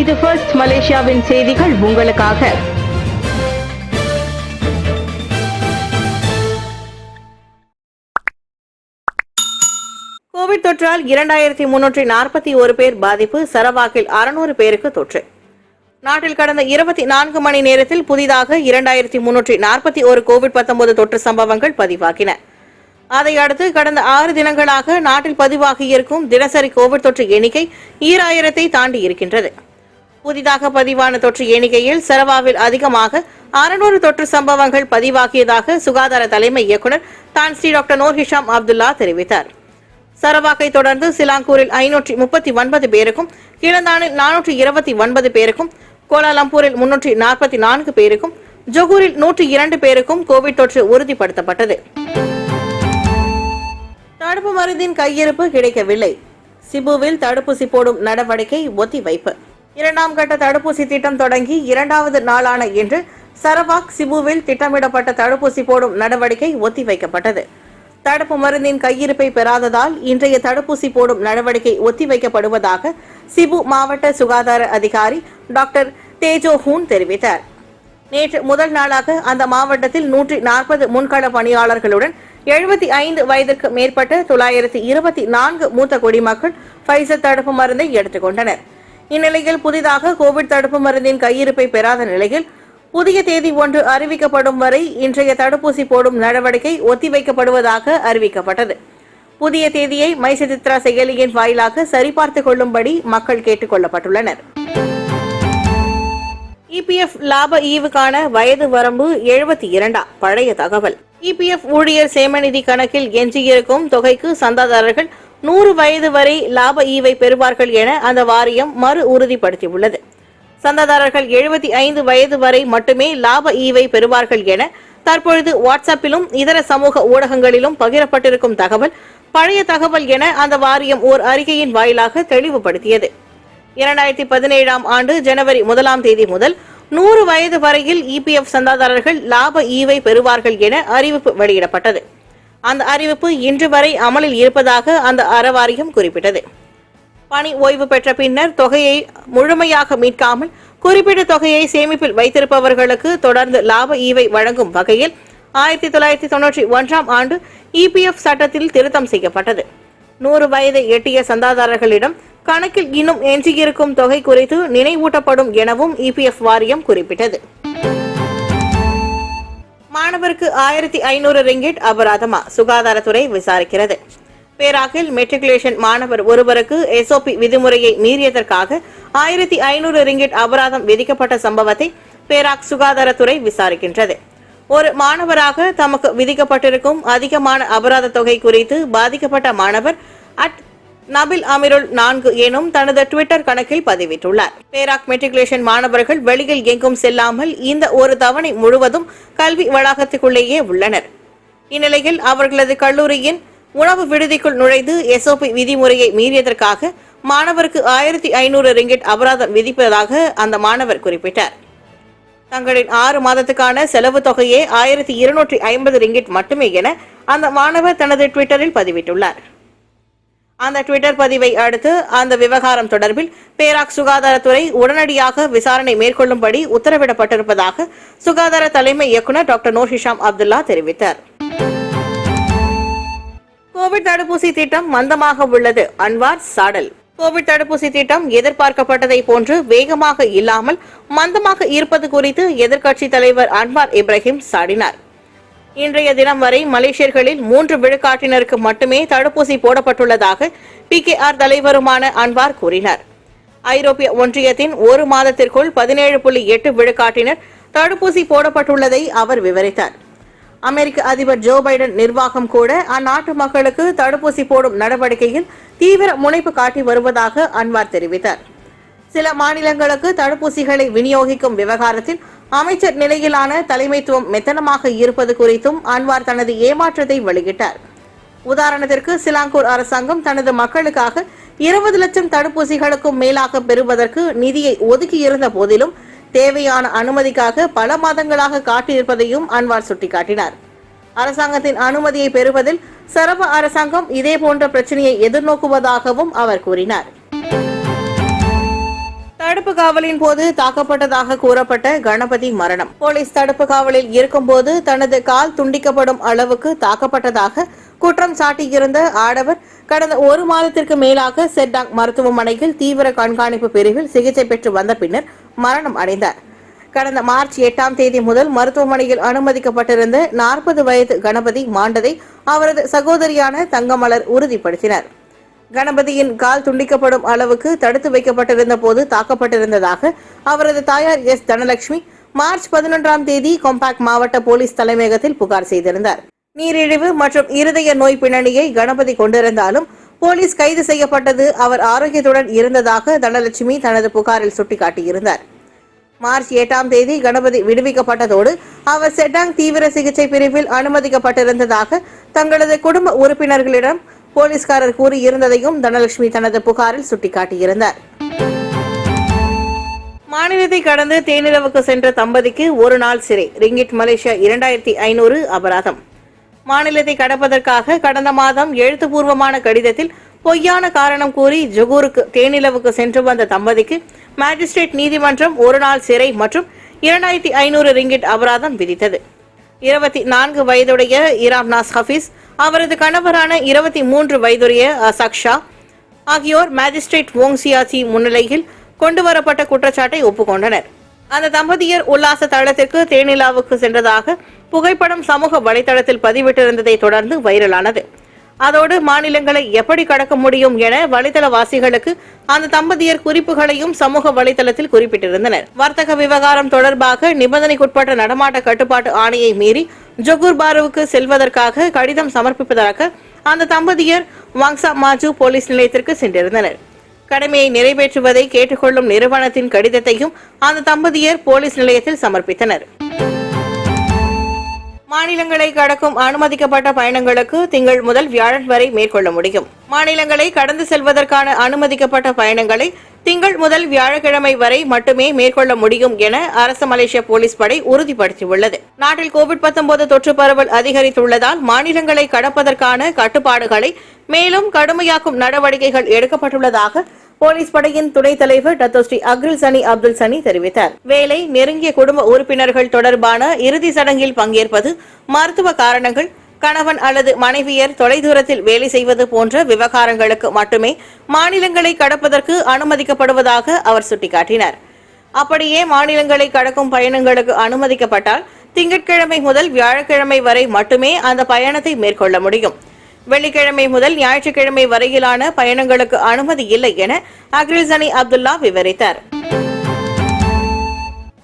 இது ஃபர்ஸ்ட் மலேசியாவின் செய்திகள் உங்களுக்காக. கோவிட் தொற்றால் 2341 பேர் பாதிப்பு. சரவாக்கில் 600 பேருக்கு தொற்று. நாட்டில் கடந்த 24 மணி நேரத்தில் புதிதாக 2341 கோவிட்-19 தொற்று சம்பவங்கள் பதிவாகின. அதையடுத்து கடந்த 6 தினங்களாக நாட்டில் பதிவாகியிருக்கும் தினசரி கோவிட் தொற்று எண்ணிக்கை 2000-ஐ தாண்டி இருக்கின்றது. புதிதாக பதிவான தொற்று எண்ணிக்கையில் சரவாவில் அதிகமாக 600 தொற்று சம்பவங்கள் பதிவாகியதாக சுகாதார தலைமை இயக்குநர் Tan Sri doctor Noor Hisham Abdullah தெரிவித்தார். சரவாக்கை தொடர்ந்து சிலாங்கூரில் 539 பேருக்கும், கிளந்தானில் 429 பேருக்கும், கோலாலம்பூரில் 344 பேருக்கும், ஜொகூரில் 102 பேருக்கும் கோவிட் தொற்று உறுதிப்படுத்தப்பட்டது. தடுப்பு மருந்தின் கையிருப்பு கிடைக்கவில்லை. சிபுவில் தடுப்பூசி போடும் நடவடிக்கை ஒத்திவைப்பு. 2ஆம் கட்ட தடுப்பூசி திட்டம் தொடங்கி 2வது நாளான இன்று சரவாக் சிபுவில் திட்டமிடப்பட்ட தடுப்பூசி போடும் நடவடிக்கை ஒத்திவைக்கப்பட்டது. தடுப்பு மருந்தின் கையிருப்பை பெறாததால் இன்றைய தடுப்பூசி போடும் நடவடிக்கை ஒத்திவைக்கப்படுவதாக சிபு மாவட்ட சுகாதார அதிகாரி டாக்டர் தேஜோ ஹூன் தெரிவித்தார். நேற்று முதல் நாளாக அந்த மாவட்டத்தில் 140 முன்கள பணியாளர்களுடன் 75 வயதிற்கு மேற்பட்ட 924 மூத்த குடிமக்கள் ஃபைசர் தடுப்பு மருந்தை எடுத்துக் கொண்டனர். இந்நிலையில் புதிதாக கோவிட் தடுப்பு மருந்தின் கையிருப்பை பெறாத நிலையில் புதிய தேதி ஒன்று அறிவிக்கப்படும் வரை இன்றைய தடுப்பூசி போடும் நடவடிக்கை ஒத்திவைக்கப்படுவதாக அறிவிக்கப்பட்டது. புதிய தேதியை மைசித்ரா செயலியின் வாயிலாக சரிபார்த்துக் கொள்ளும்படி மக்கள் கேட்டுக் கொள்ளப்பட்டுள்ளனர். இபிஎஃப் லாப ஈவுக்கான வயது வரம்பு 72. பழைய தகவல். இபிஎஃப் ஊழியர் சேமநிதி கணக்கில் எஞ்சியிருக்கும் தொகைக்கு சந்தாதாரர்கள் 100 வயது வரை லாப ஈவை பெறுவார்கள் என அந்த வாரியம் மறு உறுதிப்படுத்தியுள்ளது. சந்தாதாரர்கள் 75 வயது வரை மட்டுமே லாப ஈவை பெறுவார்கள் என தற்பொழுது வாட்ஸ்அப்பிலும் இதர சமூக ஊடகங்களிலும் பகிரப்பட்டிருக்கும் தகவல் பழைய தகவல் என அந்த வாரியம் ஓர் அறிக்கையின் வாயிலாக தெளிவுபடுத்தியது. 2017ஆம் ஆண்டு ஜனவரி 1ஆம் தேதி முதல் 100 வயது வரையில் இபிஎஃப் சந்தாதாரர்கள் லாப ஈவை பெறுவார்கள் என அறிவிப்பு வெளியிடப்பட்டது. அந்த அறிவிப்பு இன்று வரை அமலில் இருப்பதாக அந்த அறவாரியம் குறிப்பிட்டது. பணி ஓய்வு பெற்ற பின்னர் தொகையை முழுமையாக மீட்காமல் குறிப்பிட்ட தொகையை சேமிப்பில் வைத்திருப்பவர்களுக்கு தொடர்ந்து லாப ஈவை வழங்கும் வகையில் 1991ஆம் ஆண்டு இபிஎஃப் சட்டத்தில் திருத்தம் செய்யப்பட்டது. 100 வயதை எட்டிய சந்தாதாரர்களிடம் கணக்கில் இன்னும் எஞ்சியிருக்கும் தொகை குறித்து நினைவூட்டப்படும் எனவும் இபிஎஃப் வாரியம் குறிப்பிட்டது. மாணவருக்கு 1500 ரிங்கிட் அபராதமா? சுகாதாரத்துறை விசாரிக்கிறது. பேராக்கில் மெட்ரிகுலேஷன் மாணவர் ஒருவருக்கு எஸ்ஓபி விதிமுறையை மீறியதற்காக 1500 ரிங்கிட் அபராதம் விதிக்கப்பட்ட சம்பவத்தை பேராக் சுகாதாரத்துறை விசாரிக்கின்றது. ஒரு மாணவராக தமக்கு விதிக்கப்பட்டிருக்கும் அதிகமான அபராத தொகை குறித்து பாதிக்கப்பட்ட மாணவர் நபில் அமிருல் 4 எனும் தனது ட்விட்டர் கணக்கில் பதிவிட்டுள்ளார். பேராக் மெட்ரிகுலேஷன் மாணவர்கள் வெளியில் எங்கும் செல்லாமல் இந்த ஒரு தவணை முழுவதும் கல்வி வளாகத்துக்குள்ளேயே உள்ளனர். இந்நிலையில் அவர்களது கல்லூரியின் உணவு விடுதிக்குள் நுழைந்து எஸ்ஓபி விதிமுறையை மீறியதற்காக மாணவருக்கு 1500 ரிங்கிட் அபராதம் விதிப்பதாக அந்த மாணவர் குறிப்பிட்டார். தங்களின் 6 மாதத்துக்கான செலவு தொகையே 1250 ரிங்கிட் மட்டுமே என அந்த மாணவர் தனது ட்விட்டரில் பதிவிட்டுள்ளார். அந்த ட்விட்டர் பதிவை அடுத்து அந்த விவகாரம் தொடர்பில் பேராக் சுகாதாரத்துறை உடனடியாக விசாரணை மேற்கொள்ளும்படி உத்தரவிடப்பட்டிருப்பதாக சுகாதார தலைமை இயக்குநர் டாக்டர் நூர் ஹிஷாம் அப்துல்லா தெரிவித்தார். கோவிட் தடுப்பூசி திட்டம் மந்தமாக உள்ளது. அன்வார் சாடல். கோவிட் தடுப்பூசி திட்டம் எதிர்பார்க்கப்பட்டதை போன்று வேகமாக இல்லாமல் மந்தமாக இருப்பது குறித்து எதிர்க்கட்சி தலைவர் அன்வார் இப்ராஹிம் சாடினார். இன்றைய தினம் வரை மலேசியர்களில் 3 விழுக்காட்டினருக்கு மட்டுமே தடுப்பூசி போடப்பட்டுள்ளதாக பிகேஆர் தலைவருமான அன்வார் கூறினார். ஐரோப்பிய ஒன்றியத்தின் ஒரு மாதத்திற்குள் 17.8 விழுக்காட்டினர் தடுப்பூசி போடப்பட்டுள்ளதை அவர் விவரித்தார். அமெரிக்க அதிபர் ஜோ பைடன் நிர்வாகம் கூட அந்நாட்டு மக்களுக்கு தடுப்பூசி போடும் நடவடிக்கையில் தீவிர முனைப்பு காட்டி வருவதாக அன்வார் தெரிவித்தார். சில மாநிலங்களுக்கு தடுப்பூசிகளை விநியோகிக்கும் விவகாரத்தில் அமைச்சர் நிலையிலான தலைமைத்துவம் மெத்தனமாக இருப்பது குறித்தும் அன்வார் தனது ஏமாற்றத்தை வெளியிட்டார். உதாரணத்திற்கு சிலாங்கூர் அரசாங்கம் தனது மக்களுக்காக 20 லட்சம் தடுப்பூசிகளுக்கும் மேலாக பெறுவதற்கு நிதியை ஒதுக்கியிருந்த போதிலும் தேவையான அனுமதிக்காக பல மாதங்களாக காட்டியிருப்பதையும் அன்வார் சுட்டிக்காட்டினார். அரசாங்கத்தின் அனுமதியை பெறுவதில் சரவ அரசாங்கம் இதேபோன்ற பிரச்சனையை எதிர்நோக்குவதாகவும் அவர் கூறினார். தடுப்பு காவலின் போது தாக்கப்பட்டதாக கூறப்பட்ட கணபதி மரணம். போலீஸ் தடுப்பு காவலில் இருக்கும்போது தனது கால் துண்டிக்கப்படும் அளவுக்கு தாக்கப்பட்டதாக குற்றம் சாட்டியிருந்த ஆடவர் கடந்த 1 மாதத்திற்கு மேலாக செட்டாங் மருத்துவமனையில் தீவிர கண்காணிப்பு பிரிவில் சிகிச்சை பெற்று வந்த பின்னர் மரணம் அடைந்தார். கடந்த மார்ச் 8ஆம் தேதி முதல் மருத்துவமனையில் அனுமதிக்கப்பட்டிருந்த 40 வயது கணபதி மாண்டதை அவரது சகோதரியான தங்கமலர் உறுதிப்படுத்தினர். கணபதியின் கால் துண்டிக்கப்படும் அளவுக்கு தடுத்து வைக்கப்பட்டிருந்த போது தாக்கப்பட்டிருந்ததாக அவரது தாயார் எஸ் தனலட்சுமி மார்ச் 11ஆம் தேதி கொம்பாக் மாவட்ட போலீஸ் தலைமையகத்தில் புகார் செய்திருந்தார். நீரிழிவு மற்றும் இருதய நோய் பின்னணியை கணபதி கொண்டிருந்தாலும் போலீஸ் கைது செய்யப்பட்டது அவர் ஆரோக்கியத்துடன் இருந்ததாக தனலட்சுமி தனது புகாரில் சுட்டிக்காட்டியிருந்தார். மார்ச் 8ஆம் தேதி கணபதி விடுவிக்கப்பட்டதோடு அவர் செட்டாங் தீவிர சிகிச்சை பிரிவில் அனுமதிக்கப்பட்டிருந்ததாக தங்களது குடும்ப உறுப்பினர்களிடம் போலீஸ்காரர் கூறியிருந்ததையும் தனலட்சுமி தனது புகாரில் சுட்டிக்காட்டியிருந்தார். மாநிலத்தை கடந்து தேனிலவுக்கு சென்ற தம்பதிக்கு 1 நாள் சிறை. ரிங்கிட் மலேசியா 2500 அபராதம். மாநிலத்தை கடப்பதற்காக கடந்த மாதம் எழுத்துப்பூர்வமான கடிதத்தில் பொய்யான காரணம் கூறி ஜொகூருக்கு தேனிலவுக்கு சென்று வந்த தம்பதிக்கு மாஜிஸ்ட்ரேட் நீதிமன்றம் 1 நாள் சிறை மற்றும் 2500 ரிங்கிட் அபராதம் விதித்தது. 24 வயதுடைய இராம்நாஸ் ஹபீஸ், அவரது கணவரான 23 வயதுடைய சக்ஷா ஆகியோர் மாஜிஸ்ட்ரேட் வோங் சியாசி முன்னிலையில் கொண்டுவரப்பட்ட குற்றச்சாட்டை ஒப்புக்கொண்டனர். அந்த தம்பதியர் உல்லாச தளத்திற்கு தேனிலாவுக்கு சென்றதாக புகைப்படம் சமூக வலைதளத்தில் பதிவிட்டிருந்ததை தொடர்ந்து வைரலானது. அதோடு மாநிலங்களை எப்படி கடக்க முடியும் என வலைதளவாசிகளுக்கு அந்த தம்பதியர் குறிப்புகளையும் சமூக வலைதளத்தில் குறிப்பிட்டிருந்தனர். வர்த்தக விவகாரம் தொடர்பாக நிபந்தனைக்குட்பட்ட நடமாட்ட கட்டுப்பாட்டு ஆணையை மீறி ஜொகூர் பாருவுக்கு செல்வதற்காக கடிதம் சமர்ப்பிப்பதற்காக அந்த தம்பதியர் வாங்சா மாஜு போலீஸ் நிலையத்திற்கு சென்றிருந்தனர். கடமையை நிறைவேற்றுவதை கேட்டுக்கொள்ளும் நிறுவனத்தின் கடிதத்தையும் அந்த தம்பதியர் போலீஸ் நிலையத்தில் சமர்ப்பித்தனர். மாநிலங்களை கடக்கும் அனுமதிக்கப்பட்ட பயணங்களுக்கு திங்கள் முதல் வியாழன் வரை மேற்கொள்ள முடியும். மாநிலங்களை கடந்து செல்வதற்கான அனுமதிக்கப்பட்ட பயணங்களை திங்கள் முதல் வியாழக்கிழமை வரை மட்டுமே மேற்கொள்ள முடியும் என அரசு மலேசிய போலீஸ் படை உறுதிப்படுத்தியுள்ளது. நாட்டில் கோவிட்-19 தொற்று பரவல் அதிகரித்துள்ளதால் மாநிலங்களை கடப்பதற்கான கட்டுப்பாடுகளை மேலும் கடுமையாக்கும் நடவடிக்கைகள் எடுக்கப்பட்டுள்ளதாக போலீஸ் படையின் துணைத் தலைவர் டத்தோஸ்ரீ அக்ரில் சனி அப்துல் சனி தெரிவித்தார். வேலை, நெருங்கிய குடும்ப உறுப்பினர்கள் தொடர்பான இறுதி சடங்கில் பங்கேற்பது, மருத்துவ காரணங்கள், கணவன் அல்லது மனைவியர் தொலைதூரத்தில் வேலை செய்வது போன்ற விவகாரங்களுக்கு மட்டுமே மாநிலங்களை கடப்பதற்கு அனுமதிக்கப்படுவதாக அவர் சுட்டிக்காட்டினார். அப்படியே மாநிலங்களை கடக்கும் பயணங்களுக்கு அனுமதிக்கப்பட்டால் திங்கட்கிழமை முதல் வியாழக்கிழமை வரை மட்டுமே அந்த பயணத்தை மேற்கொள்ள முடியும். வெள்ளிக்கிழமை முதல் ஞாயிற்றுக்கிழமை வரையிலான பயணங்களுக்கு அனுமதி இல்லை என அக்ரிசனி அப்துல்லா விவரித்தார்.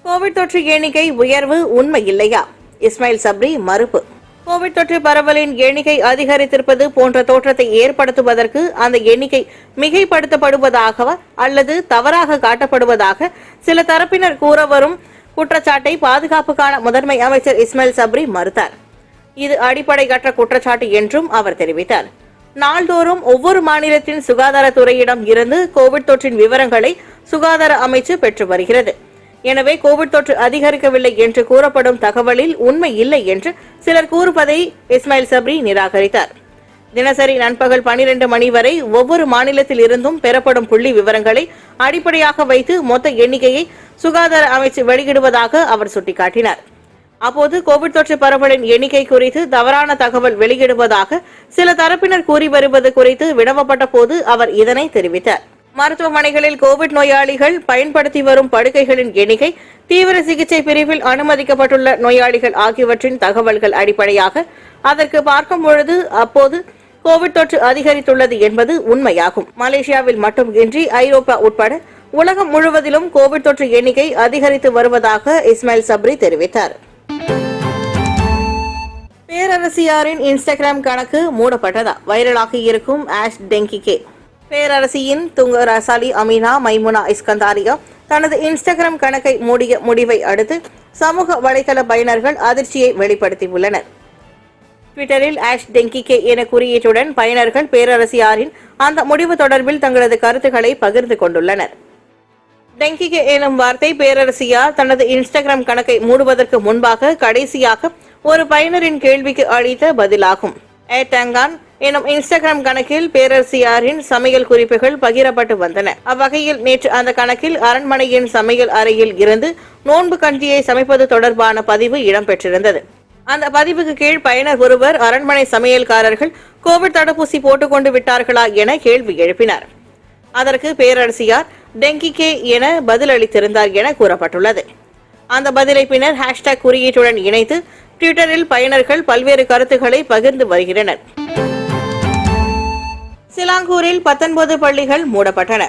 கோவிட் தொற்று எண்ணிக்கை உயர்வு உண்மை இல்லையா? இஸ்மாயில் சப்ரி மறுப்பு. கோவிட் தொற்று பரவலின் எண்ணிக்கை அதிகரித்திருப்பது போன்ற தோற்றத்தை ஏற்படுத்துவதற்கு அந்த எண்ணிக்கை மிகைப்படுத்தப்படுவதாக அல்லது தவறாக காட்டப்படுவதாக சில தரப்பினர் கூற வரும் குற்றச்சாட்டை பாதுகாப்புக்கான முதன்மை அமைச்சர் இஸ்மாயில் சப்ரி மறுத்தார். இது அடிப்படையற்ற குற்றச்சாட்டு என்றும் அவர் தெரிவித்தார். நாள்தோறும் ஒவ்வொரு மாநிலத்தின் சுகாதாரத்துறையிடம் இருந்து கோவிட் தொற்றின் விவரங்களை சுகாதார அமைச்சு பெற்று வருகிறது. எனவே கோவிட் தொற்று அதிகரிக்கவில்லை என்று கூறப்படும் தகவலில் உண்மை இல்லை என்று சிலர் கூறுவதை இஸ்மாயில் சப்ரி நிராகரித்தார். தினசரி நண்பகல் 12 மணி வரை ஒவ்வொரு மாநிலத்தில் இருந்தும் பெறப்படும் புள்ளி விவரங்களை அடிப்படையாக வைத்து மொத்த எண்ணிக்கையை சுகாதார அமைச்சு வெளியிடுவதாக அவர் சுட்டிக்காட்டினார். அப்போது கோவிட் தொற்று பரவலின் எண்ணிக்கை குறித்து தவறான தகவல் வெளியிடுவதாக சில தரப்பினர் கூறி வருவது குறித்து வினவப்பட்ட போது அவர் இதனை தெரிவித்தார். மருத்துவமனைகளில் கோவிட் நோயாளிகள் பயன்படுத்தி வரும் படுக்கைகளின் எண்ணிக்கை, தீவிர சிகிச்சை பிரிவில் அனுமதிக்கப்பட்டுள்ள நோயாளிகள் ஆகியவற்றின் தகவல்கள் அடிப்படையாக அதற்கு பார்க்கும் பொழுது அப்போது கோவிட் தொற்று அதிகரித்துள்ளது என்பது உண்மையாகும். மலேசியாவில் மட்டுமின்றி ஐரோப்பா உட்பட உலகம் முழுவதிலும் கோவிட் தொற்று எண்ணிக்கை அதிகரித்து வருவதாக இஸ்மாயில் சப்ரி தெரிவித்தார். பேரரசியாரின் இன்ஸ்டாகிராம் கணக்கு மூடப்பட்டதா? வைரலாகி இருக்கும் ஆஷ் டெங்கிகே. பேரரசியின் துங்க ரசாலி அமீனா மைமுனா இஸ்கந்தாரியா தனது இன்ஸ்டாகிராம் கணக்கை மூடிய முடிவை அடுத்து சமூக வலைதள பயனர்கள் அதிர்ச்சியை வெளிப்படுத்தியுள்ளனர். ட்விட்டரில் ஆஷ் டெங்கிகே என குறியீட்டுடன் பயனர்கள் பேரரசியாரின் அந்த முடிவு தொடர்பில் தங்களது கருத்துக்களை பகிர்ந்து கொண்டுள்ளனர். டெங்கிகே எனும் வார்த்தை பேரரசியார் தனது இன்ஸ்டாகிராம் கணக்கை மூடுவதற்கு முன்பாக கடைசியாக ஒரு பயனரின் கேள்விக்கு அளித்த பதிலாகும். ஏ டங்கான் எனும் இன்ஸ்டாகிராம் கணக்கில் பேரரசியாரின் சமையல் குறிப்புகள் பகிரப்பட்டு வந்தன. அவ்வகையில் நேற்று அந்த கணக்கில் அரண்மனையின் சமையல் அறையில் இருந்து நோன்பு கஞ்சியை சமைப்பது தொடர்பான பதிவு இடம்பெற்றிருந்தது. அந்த பதிவுக்கு கீழ் பயனர் ஒருவர் அரண்மனை சமையல்காரர்கள் கோவிட் தடுப்பூசி போட்டுக் கொண்டு விட்டார்களா என கேள்வி எழுப்பினார். அதற்கு பேரரசியார் டெங்கிகே என பதிலளித்திருந்தார் என கூறப்பட்டுள்ளது. அந்த பதிலை பின்னர் ஹேஷ்டாக் குறியீட்டுடன் இணைத்து ட்விட்டரில் பயனர்கள் பல்வேறு கருத்துக்களை பகிர்ந்து வருகின்றனர். சிலாங்கூரில் 19 பள்ளிகள் மூடப்பட்டன.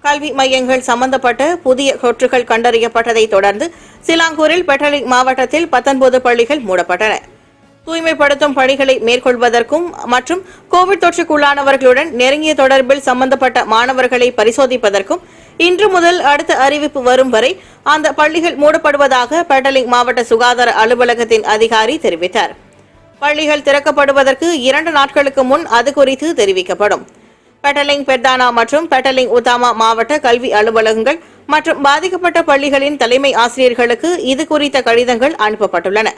கல்வி மையங்கள் சம்பந்தப்பட்ட புதிய தொற்றுகள் கண்டறியப்பட்டதை தொடர்ந்து சிலாங்கூரில் பெட்டலிங் மாவட்டத்தில் 19 பள்ளிகள் மூடப்பட்டன. தூய்மைப்படுத்தும் பணிகளை மேற்கொள்வதற்கும் மற்றும் கோவிட் தொற்றுக்குள்ளானவர்களுடன் நெருங்கிய தொடர்பில் சம்பந்தப்பட்ட மாணவர்களை பரிசோதிப்பதற்கும் இன்று முதல் அடுத்த அறிவிப்பு வரும் வரை அந்த பள்ளிகள் மூடப்படுவதாக பெட்டலிங் மாவட்ட சுகாதார அலுவலகத்தின் அதிகாரி தெரிவித்தார். பள்ளிகள் திறக்கப்படுவதற்கு 2 நாட்களுக்கு முன் அது குறித்து தெரிவிக்கப்படும். பெட்டலிங் பெர்தானா மற்றும் பெட்டலிங் உத்தாமா மாவட்ட கல்வி அலுவலகங்கள் மற்றும் பாதிக்கப்பட்ட பள்ளிகளின் தலைமை ஆசிரியர்களுக்கு இது குறித்த கடிதங்கள் அனுப்பப்பட்டுள்ளன.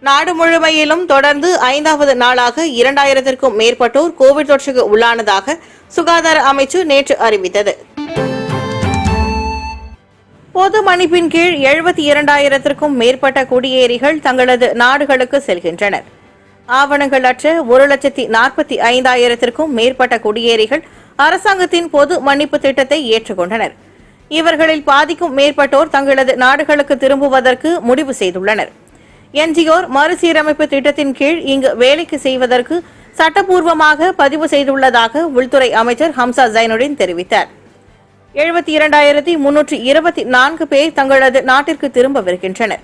நாடு முழுமையிலும் தொடர்ந்து 5வது நாளாக 2000க்கும் மேற்பட்டோர் கோவிட் தொற்றுக்கு உள்ளானதாக சுகாதார அமைச்சு நேற்று அறிவித்தது. பொது மன்னிப்பின் கீழ் 72,000க்கும் மேற்பட்ட குடியேறிகள் தங்களது நாடுகளுக்கு செல்கின்றனர். ஆவணங்கள் அற்ற 1,45,000க்கும் மேற்பட்ட குடியேறிகள் அரசாங்கத்தின் பொது மன்னிப்பு திட்டத்தை ஏற்றுக்கொண்டனர். இவர்களில் பாதிக்கும் மேற்பட்டோர் தங்களது நாடுகளுக்கு திரும்புவதற்கு முடிவு செய்துள்ளனர். என்ஜிஓர் மறுசீரமைப்பு திட்டத்தின் கீழ் இங்கு வேலைக்கு செய்வதற்கு சட்டப்பூர்வமாக பதிவு செய்துள்ளதாக உள்துறை அமைச்சர் ஹம்சா ஜைனுடின் தெரிவித்தார். 72,324 பேர் தங்களது நாட்டிற்கு திரும்பவிருக்கின்றனர்.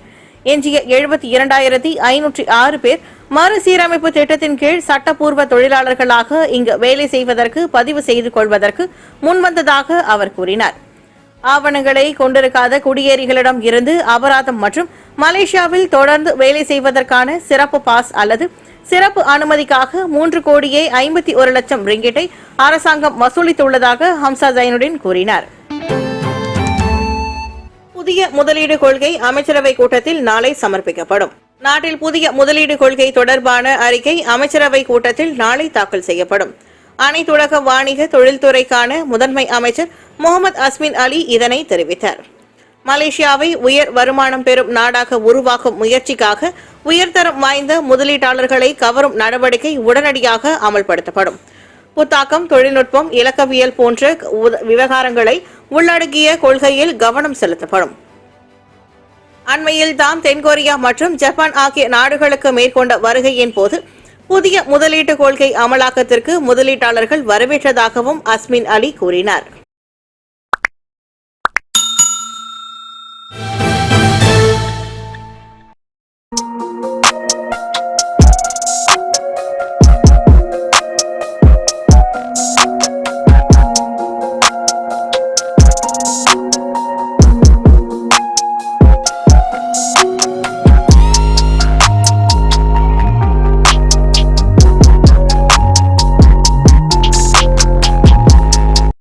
எஞ்சிய 72,506 பேர் மறுசீரமைப்பு திட்டத்தின் கீழ் சட்டப்பூர்வ தொழிலாளர்களாக இங்கு வேலை செய்வதற்கு பதிவு செய்து கொள்வதற்கு முன்வந்ததாக அவர் கூறினார். ஆவணங்களை கொண்டிருக்காத குடியேறிகளிடம் இருந்து அபராதம் மற்றும் மலேசியாவில் தொடர்ந்து வேலை செய்வதற்கான சிறப்பு பாஸ் அல்லது சிறப்பு அனுமதிக்காக 3,51,00,000 ரிங்கிட்டை அரசாங்கம் வசூலித்துள்ளதாக ஹம்சா ஜைனுடின் கூறினார். புதிய முதலீடு கொள்கை அமைச்சரவை கூட்டத்தில் நாளை சமர்ப்பிக்கப்படும். நாட்டில் புதிய முதலீடு கொள்கை தொடர்பான அறிக்கை அமைச்சரவை கூட்டத்தில் நாளை தாக்கல் செய்யப்படும். அனைத்துலக வாணிக தொழில்துறைக்கான முதன்மை அமைச்சர் முகமது அஸ்மின் அலி இதனை தெரிவித்தார். மலேசியாவை உயர் வருமானம் பெறும் நாடாக உருவாக்கும் முயற்சிக்காக உயர்தரம் வாய்ந்த முதலீட்டாளர்களை கவரும் நடவடிக்கை உடனடியாக அமல்படுத்தப்படும். புத்தாக்கம், தொழில்நுட்பம், இலக்கவியல் போன்ற விவகாரங்களை உள்ளடக்கிய கொள்கையில் கவனம் செலுத்தப்படும். அண்மையில் தாம் தென்கொரியா மற்றும் ஜப்பான் ஆகிய நாடுகளுக்கு மேற்கொண்ட வருகையின் போது புதிய முதலீட்டு கொள்கை அமலாக்கத்திற்கு முதலீட்டாளர்கள் வரவேற்றதாகவும் அஸ்மின் அலி கூறினார்.